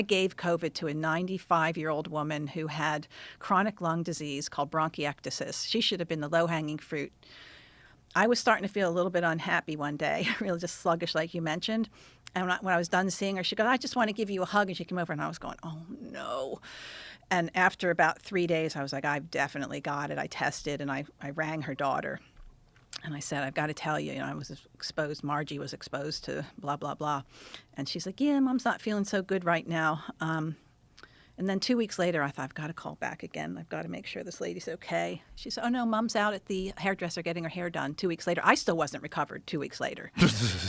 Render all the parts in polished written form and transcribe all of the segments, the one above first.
gave COVID to a 95-year-old woman who had chronic lung disease called bronchiectasis. She should have been the low-hanging fruit. I was starting to feel a little bit unhappy one day, really just sluggish like you mentioned. And when I was done seeing her, she goes, I just want to give you a hug. And she came over and I was going, oh, no. And after about 3 days, I was like, I've definitely got it. I tested and I rang her daughter. And I said, I've got to tell you, I was exposed, Margie was exposed to blah, blah, blah. And she's like, yeah, Mom's not feeling so good right now. And then 2 weeks later, I thought, I've got to call back again. I've got to make sure this lady's okay. She said, oh, no, Mom's out at the hairdresser getting her hair done. 2 weeks later. I still wasn't recovered 2 weeks later.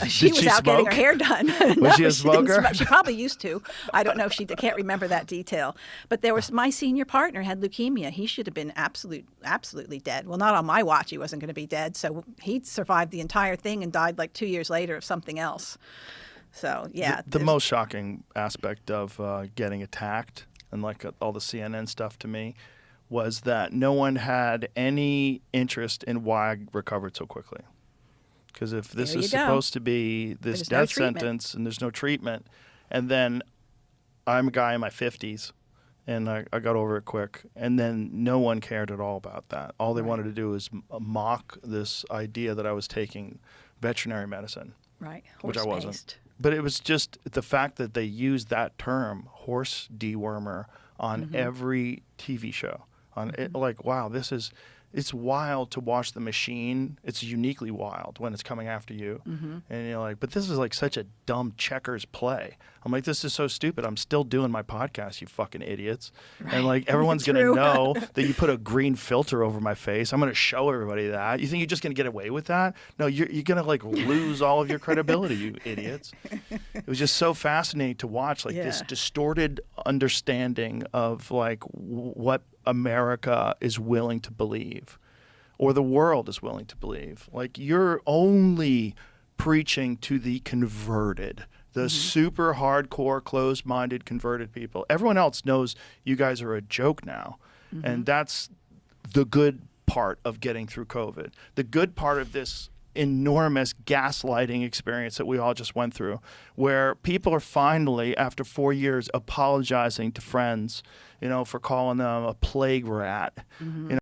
She was out getting her hair done. No, Was she a smoker? She probably used to. I don't know if she can't remember that detail. But there was my senior partner had leukemia. He should have been absolutely dead. Well, not on my watch. He wasn't going to be dead. So he survived the entire thing and died like 2 years later of something else. So, yeah. The most shocking aspect of getting attacked and like all the CNN stuff to me was that no one had any interest in why I recovered so quickly. Because if this is supposed to be this death sentence and there's no treatment, and then I'm a guy in my 50s and I got over it quick, and then no one cared at all about that. All they wanted to do was mock this idea that I was taking veterinary medicine. Right. Which I wasn't. But it was just the fact that they used that term, horse dewormer, on every TV show. It, like, wow, it's wild to watch the machine. It's uniquely wild when it's coming after you. And you're like, but this is like such a dumb checkers play. I'm like, this is so stupid. I'm still doing my podcast, you fucking idiots. Right. And like, everyone's going to know that you put a green filter over my face. I'm going to show everybody that. You think you're just going to get away with that? No, you're going to like lose all of your credibility, you idiots. It was just so fascinating to watch like this distorted understanding of like what America is willing to believe or the world is willing to believe. Like, you're only preaching to the converted, the super hardcore, closed-minded, converted people. Everyone else knows you guys are a joke now. And that's the good part of getting through COVID. The good part of this enormous gaslighting experience that we all just went through, where people are finally, after 4 years, apologizing to friends, for calling them a plague rat.